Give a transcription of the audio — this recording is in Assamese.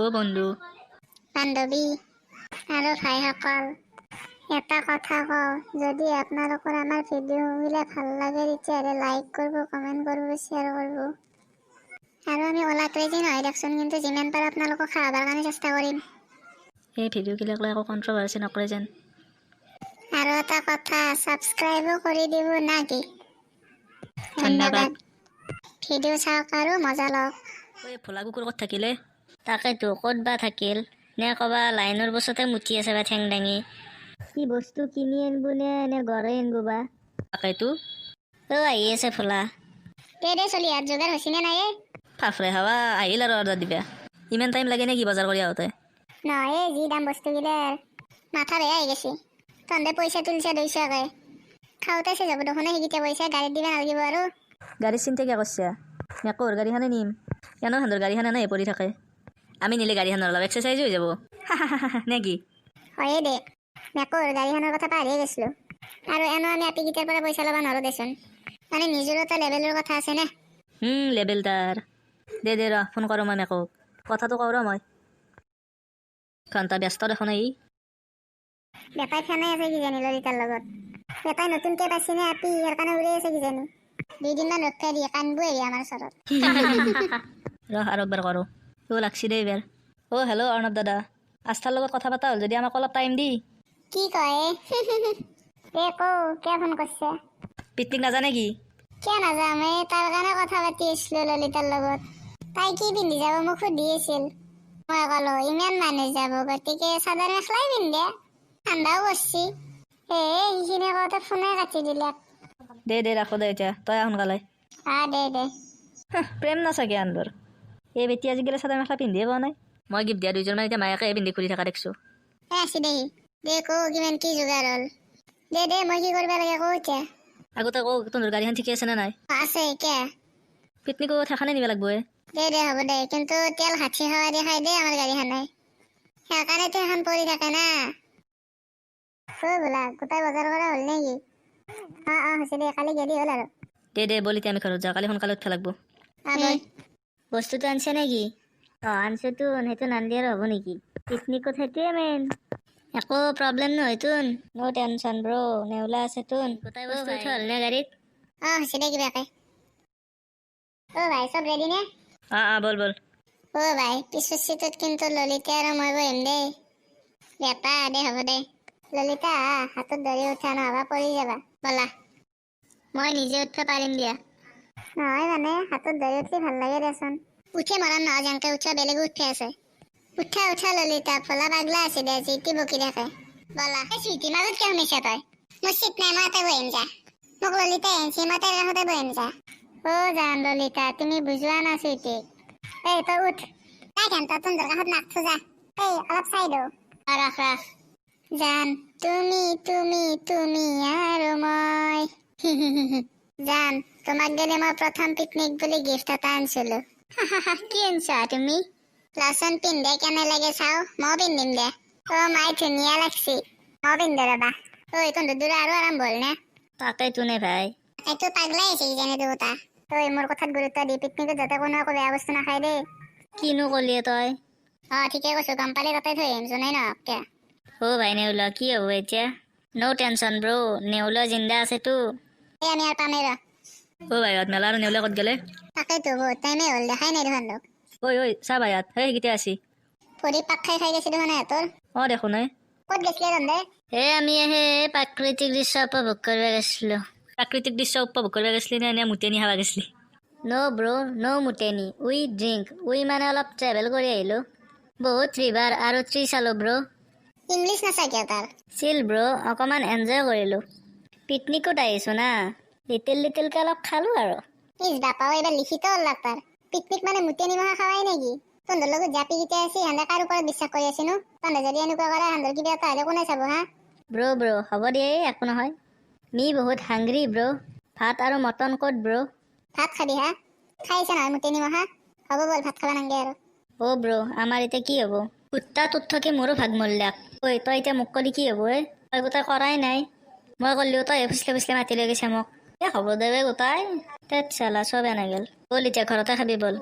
ও বন্ধু বান্ধৱী আৰু ভাইসকল, এটা কথা কওঁ, যদি আপোনালোকৰ আমাৰ ভিডিঅ'বিলাক ভাল লাগে তেতিয়াহ'লে লাইক কৰিব, কমেণ্ট কৰিব, শ্বেয়াৰ কৰিব। আৰু আমি ওলা ক্ৰেজি নহয় দিয়কচোন, কিন্তু যিমান পাৰোঁ আপোনালোকক খাবৰ কাৰণে চেষ্টা কৰিম। এই ভিডিঅ'গিলাক লৈ একো কণ্ট্ৰভাৰ্চি নকৰে যেন। আৰু এটা কথা, ছাবস্ক্ৰাইবো কৰি দিব না কি? ধন্যবাদ। ভিডিঅ' চাওক আৰু মজা লওক। ঐ ভোলা কুকুৰ ক'ত থাকিলে? তাকেতো ক'ত বা থাকিল, নে ক'বা লাইনৰ বছতে মুতি আছে বা ঠেং দাঙি। কি বস্তু কিনি আনবো নে এনে ঘৰে আনবো বা? তাকেতো আহি আছে ভোলা। দে চলি হাত যোগাৰ হৈছেনে নাই? ফাফৰে হাৱা আহিল আৰু অৰ্ডাৰ দিবা। ইমান টাইম লাগে নেকি বজাৰ কৰি আহোঁতে? নহয়, যি দাম বস্তুগিলাৰ মাথা বেয়া হৈ গৈছে। তহঁতে পইচা তুলিছা 200কে, খাওঁতে চেজ হ'ব দেখোন সেইকেইটা পইচা, গাড়ীত দিবা নালাগিব আৰু। গাড়ীৰ চিন্তা কিয় কৰিছা? মেকৰ গাড়ীখনে নিম। এনেও সিহঁতৰ গাড়ীখন এনেই পৰি থাকে, আমি নিলে গাড়ীখনৰ অলপ এক্সাৰচাইজ হৈ যাব। নে কি? হয়ে দে, মেকৰ গাড়ীখনৰ কথা পাহৰিয়ে গৈছিলোঁ। আৰু এনেও আমি আপিকেইটাৰ পৰা পইচা ল'ব নোৱাৰোঁ দেচোন, মানে নিজৰো এটা লেভেলৰ কথা আছে নে? লেবেল তাৰ। দে ৰ ফোন কৰোঁ মই মেকক, কথাটো কওঁ ৰ মই। ঘণ্টা ব্যস্ত দেখোন ই। বেপাই খানাই আছে কিজানি ললিতাৰ লগত। বেপাই নতুনকৈ পাইছেনে আপি, ইয়াৰ কাৰণে উৰাই আছে কিজানি। 2 দিনমান ৰখাই দিয়ে, কান্দবো এৰি আমাৰ ওচৰত। আৰু একবাৰ কৰোঁ। লাগছি দে এইবাৰ। হেল্ল' অৰ্ণৱ দাদা, আস্থাৰ লগত কথা পতা হ'ল যদি আমাক অলপ টাইম দি। কি কয় কিয় ফোন কৰিছে? পিকনিক নাজানে কি? কিয় নাযাম, তাৰ কাৰণে কথা পাতি আছিলো ললিতাৰ লগত। তাই কি পিন্ধি যাব মোক সুধি আছিল। মই ক'লো ইমান মানুহ যাব গতিকে চাদৰ মেখেলাই পিন্ধে, ঠাণ্ডাও পৰছি। সেইখিনি কওঁতে ফোনে কাটি দিলে। দে ৰাখো দে এতিয়া, তই সোনকালে। দে প্ৰেম নাচাগে আনবোৰ। এই বেটি আজিকালি চাদৰ মেখেলা পিন্ধিয়ে পোৱা নাই। মই গিফ্ট দিয়া 2জনমান এতিয়া মায়াকে পিন্ধি ঘূৰি থকা দেখিছোঁ। আছে দে কিমান কি যোগাৰ হ'ল। দে মই কি কৰিব লাগে কওঁ এতিয়া। আগতে তোৰ গাড়ীখন ঠিকে আছে নে নাই? আছে কিয়? পিকনিকত সেইখনে নিব লাগব। দে হ'ব দে, কিন্তু তেল হাঁচি খাৱা দি খাই দে আমাৰ গাড়ীখনে। সেইকাৰণেতো এখন পৰি থাকে না। বোলা গোটাই বজাৰ কৰা হ'ল নেকি? হৈছে দে, কালি গেলি হ'ল আৰু। দে বল এতিয়া আমি ঘৰত যাওঁ, কালি সোনকালে উঠিব লাগব। বস্তুটো আনছে নেকি? আনছেতো, সেইটো নানলি আৰু হ'ব নেকি? পিকনিকত সেইটোৱে মেইন। একো প্ৰব্লেম নহয়তো, নো টেনচন ব্ৰ, নেওলা আছেতোন। গোটাই বস্তু উঠা হ'ল নে গাড়ীত? হৈছে দে কিবাকে। ভাই চব ৰেডি নে? বল। ভাই পিছৰ চিটত কিন্তু ললিতা আৰু মই বহিম দেই। বেটা দে হ'ব দে। ললিতা হাতত ধৰি উঠা, নহবা পৰি যাবা। বলা, মই নিজে উঠিব পাৰিম দিয়া। নহয় মানে হাতত ধৰি উঠি ভাল লাগে দেচোন। উঠে মৰাম নহয়, যেনকে উঠা বেলেগো উঠি আছে। উঠা ললিতা, ভলা পাগলা আছে দে, জিতি বকি থাকে। বলা চুইটি মাজত কিয় সোমাইছা তই? মোৰ চিট নাই, মই তাতে বহিম যা। মোক ললিতাই আনিছে, মই তাইৰ কাষতে বহিম যা। জান ললিতা, তুমি বুজোৱা না চুইটিক। তই উঠ। তাই ঘন্টা তোৰ কাষত নাকছো যা। অলপ চাই দৌ। ৰাখ জান, তুমি আৰু মই। জান, তোমাক গেলে মই প্ৰথম পিকনিক বুলি গিফ্ট এটা আনিছিলো। কি আনছা তুমি? লচোন পিন্ধে কেনে লাগে চাও, মই পিন্ধিম দে। মাই ধুনীয়া লাগছি, মই পিন্ধে ৰবা। তহঁতৰ আৰু আৰম্ভ হ'ল নে? তাকেইতো নে ভাই। এইটো পাগলাই আছে কিজানি দুটা। মোৰ কথাত গুৰুত্ব দি পিকনিকত যাতে কোনো একো বেয়া বস্তু নাখায় দেই। কিনো কলিয়ে তই? ঠিকে কৈছো, গম পালে তাতে থৈ আহিম, যোনেই নহওক কিয়। ভাই নেউলা, কি হ'ব এতিয়া? নো টেনচন ব্ৰ, নেউলা জিন্দা আছেতো। আমি আৰু পামেই ৰ। ভাইহঁত মেলা আৰু নেউলা ক'ত গেলে? তাকেইতো বহুত টাইমেই হ'ল, দেখাই নাই দেখোন তোক। চা ভাইহঁত, সেইকেইটা আছি। ভৰি পাক খাই গৈছে দেখোন সিহঁতৰ। দেখোন ক'ত গৈছিলে তহঁতে? আমি প্ৰাকৃতিক দৃশ্য উপভোগ কৰিব গৈছিলো। প্ৰাকৃতিক দৃশ্য উপভোগ কৰিব গৈছিলি নে মুতেনি খাব গৈছিলি? নো ব্ৰ, নো মুতেনি, উই ড্ৰিংক। মানে অলপ ট্ৰেভেল কৰি আহিলো। বহুত ৰিভাৰ আৰু ট্ৰী চালো ব্ৰ। ইংলিছ নাচাই কিয় তাৰ? চিল ব্ৰ, অকণমান এনজয় কৰিলো। পিকনিকত আহিছো না, লিটিলকে অলপ খালো আৰু। বাপাও এইবাৰ লিখিত হ'ল তাৰ। পিকনিক মানে মুতেনি মহা খাৱাই নেকি? তহঁতৰ লগত জাপি কেইটা আছে, সিহঁতে কাৰ ওপৰত বিশ্বাস কৰি আছেনো? তহঁতে যদি এনেকুৱা কৰা, সিহঁতৰ কিবা এটা হ'লে কোনে চাব হা? ব্ৰ, হ'ব দিয়ে, একো নহয়। মি বহুত হাংগ্ৰি ব্ৰ। ভাত আৰু মটন ক'ত ব্ৰ? ভাত খাবি হা? খাইছা নহয় মুতেনি মহা? হ'ব বল, ভাত খাব নাংগে আৰু। ব্ৰ, আমাৰ এতিয়া কি হ'ব? কুত্তা তোত থাকি মোৰো ভাগ মল্লাক। তই এতিয়া মোক কলি কি হ'ব? তই গোটাই কৰাই নাই। মই কলিও তই ফুচলে মাতি লৈ গৈছে মোক। হ'ব দে গোটাই। তেত চালা চব এনে গেল। বল এতিয়া ঘৰতে খাবি বল।